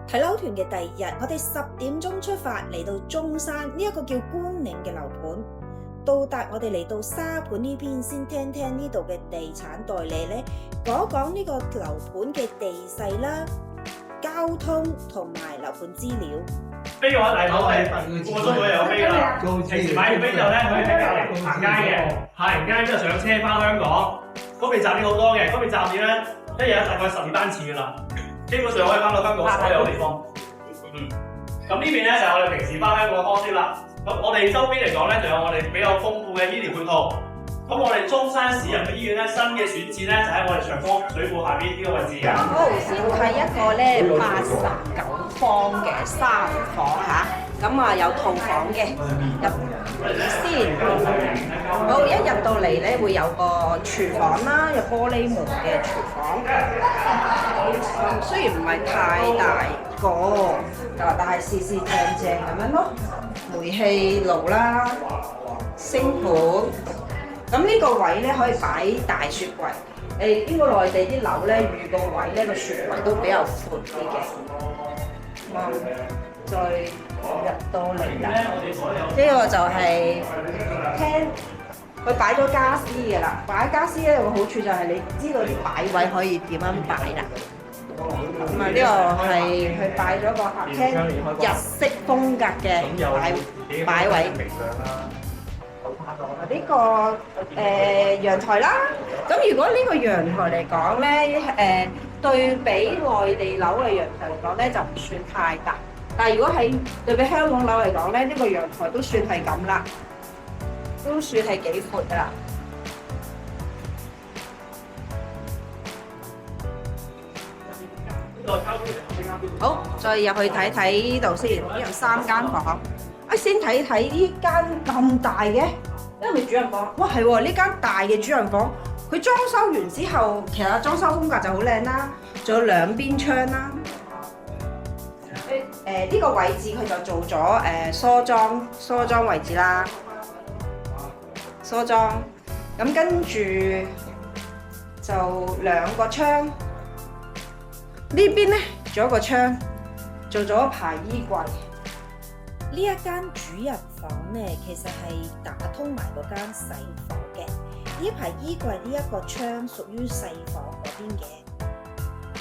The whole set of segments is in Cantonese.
睇樓團嘅第二日，我哋10點鐘出發嚟到中山呢一個叫觀嶺嘅樓盤。到達我哋嚟到沙盤呢邊，先聽聽呢度嘅地產代理咧講講呢個樓盤嘅地勢啦、交通同埋樓盤資料。飛嘅話，大佬係過咗佢有飛啦。平時買完飛之後咧，可以喺隔離行街嘅，行完街之後上車翻香港。高鐵站點好多嘅，高鐵站點咧一日大概12班次噶啦，基本上可以翻到香港所有地方。咁呢邊咧就係我哋平時翻香港多啲啦。咁我哋周邊嚟講咧，仲有我哋比較豐富嘅醫療配套。咁我哋中山市人嘅醫院咧，新嘅選址咧就喺我哋長江水庫下邊呢個位置嘅。好，先睇一個咧89方嘅3房嚇，咁有套房嘅，入先。好，一入到嚟咧會有個廚房啦，有玻璃門嘅廚房。雖然唔係太大個，但係四四正正咁樣咯。煤氣爐啦，星盤。咁呢個位咧可以擺大雪櫃。呢個內地啲樓咧預個位咧個雪櫃都比較闊啲嘅。再入到嚟啦，呢個就係廳，佢擺咗家私嘅啦。擺家私咧有個好處就係你知道啲擺位可以點樣擺啦。咁呢個係佢擺咗個客廳，日式風格嘅擺位。呢個陽台啦，咁如果呢個陽台嚟講咧，對比內地樓嘅陽台嚟講咧就唔算太大，但係如果係對比香港樓嚟講咧，呢個陽台都算係咁啦，都算係幾闊噶啦。好，再入去睇睇呢度先，呢有3間房。先睇睇呢間咁大嘅，因為主人房，哇係喎，呢間大嘅主人房，佢裝修完之後，其實裝修風格就好靚啦，仲有兩邊窗啦。呢個位置佢就做咗梳妝位置啦，梳妝。咁跟住就2個窗，呢邊咧仲有一個窗，做咗一排衣櫃。呢一間主人房咧，其實係打通埋嗰間細房嘅。呢一排衣櫃呢一個窗屬於細房嗰邊嘅。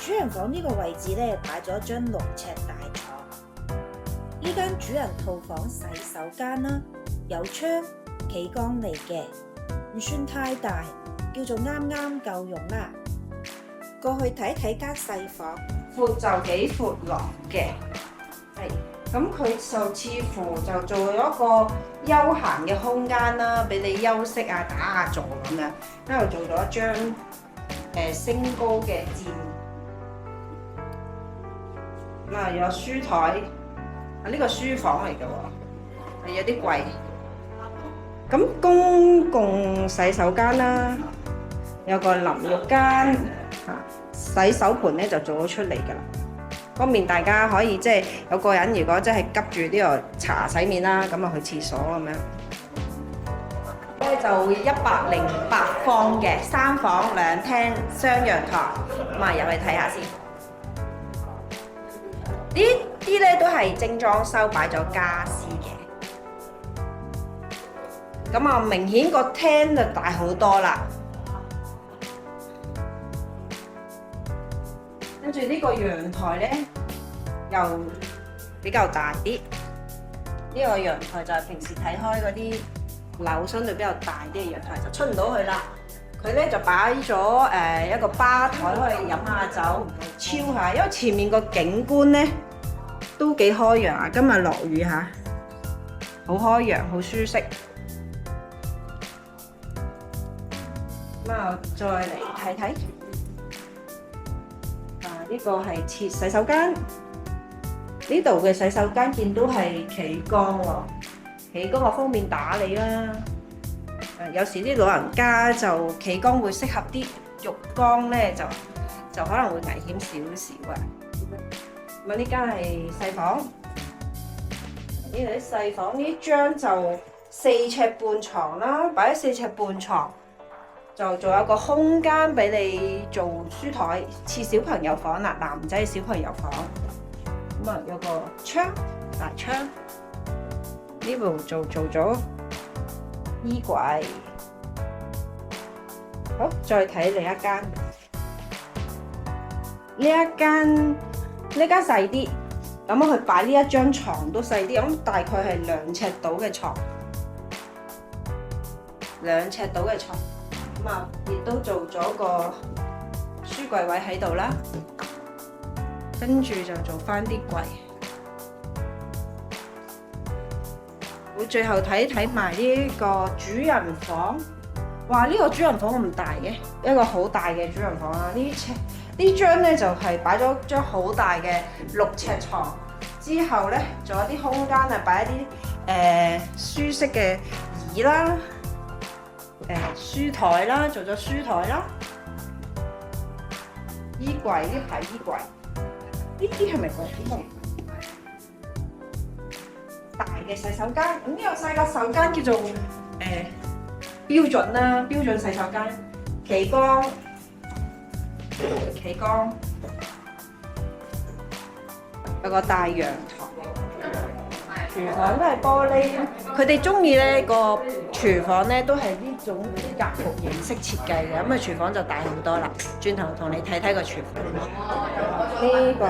主人房呢個位置咧擺咗張6尺大床。呢間主人套房洗手間啦，有窗，企缸嚟嘅，唔算太大，叫做啱啱夠用啦。過去睇睇間細房，闊就幾闊落嘅，係。咁佢就似乎就做咗一個休閒嘅空間啦，俾你休息啊、打下坐咁樣。跟住做咗一張升高嘅墊，咁有書台，呢個書房嚟嘅喎，有啲櫃。咁公共洗手間啦，有個淋浴間，洗手盆咧就做咗出嚟㗎啦。方便大家可以有個人如果係急住呢個茶洗面啦，咁去廁所咁樣。咧就108方嘅3房2廳雙陽台，咁入去睇下先。呢啲咧都係精裝修，擺咗家私嘅。咁明顯個廳就大好多啦。跟住呢個陽台咧，又比較大啲。呢個陽台就係平時睇開嗰啲樓相對比較大啲嘅陽台，就出唔到去啦。佢咧就擺咗一個吧台，可以飲下酒、超下。因為前面個景觀咧都幾開揚啊！今日落雨嚇，好開揚，好舒適。咁再嚟睇睇。呢個係設洗手間，呢度嘅洗手間見到係企缸喎，企缸方便打理啦。有時啲老人家就企缸會適合啲，浴缸咧就可能會危險少少啊。咁呢間係細房，呢度啲細房呢張就4尺半床啦，擺咗4尺半床。就仲有個空間俾你做書台，似小朋友房啦，男仔小朋友房。咁啊有個窗，大窗。呢度做咗衣櫃。好，再睇另一間。呢間細啲，咁佢擺呢一張床都細啲，咁大概係2尺到嘅床，2尺到嘅床。咁啊，亦都做咗個書櫃位喺度啦，跟住就做翻啲櫃。會最後睇埋呢個主人房。哇！呢個主人房咁大嘅，一個好大嘅主人房啊！呢張咧就係擺咗張好大嘅6尺床，之後咧仲有啲空間啊，擺一啲舒適嘅椅啦，書台啦，做咗書台啦，衣櫃呢排衣櫃，呢啲係咪個大嘅洗手間？咁呢個細個洗手間叫做標準啦，標準洗手間，企缸，有個大陽台，廚房都係玻璃。佢哋中意咧個廚房咧都係呢種格局形式設計嘅，咁啊廚房就大好多啦。轉頭同你睇睇個廚房。呢個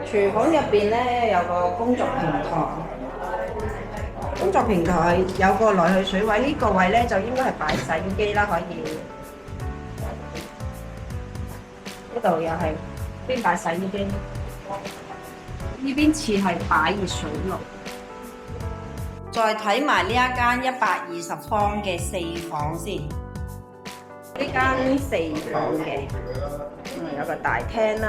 廚房入邊咧有個工作平台。工作平台有個來去水位，呢個位咧就應該係擺洗衣機啦，可以。呢度又係邊擺洗衣機，呢邊似係擺熱水爐。再睇埋呢一間120方嘅4房先，呢間4房嘅，有個大廳啦。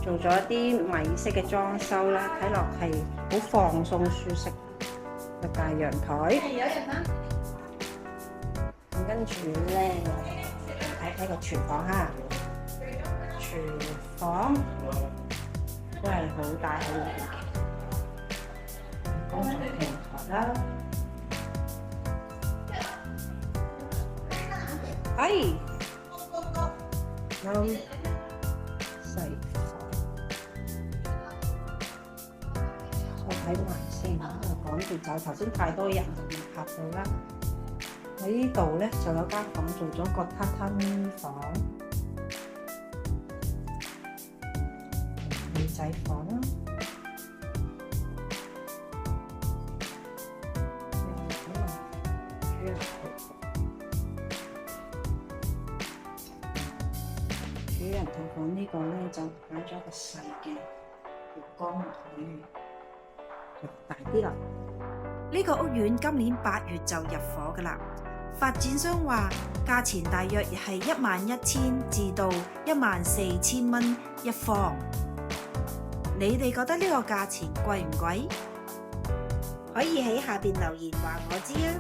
做咗一啲米式嘅裝修啦，睇落係好放鬆舒適。個大陽台，咁跟住咧睇睇個廚房哈，廚房都係好大好靚嘅，工作平台啦，睇埋先，趕住走，頭先太多人未拍到啦。喺呢度咧就有間房做咗個榻榻米房、女仔房啦。主人套房呢個咧就擺咗個細嘅浴缸台。大啲啦！呢個屋苑今年8月就入伙㗎啦。發展商話價錢大約係11000至到14000蚊一方。你哋覺得呢個價錢貴唔貴？可以喺下邊留言話我知啊！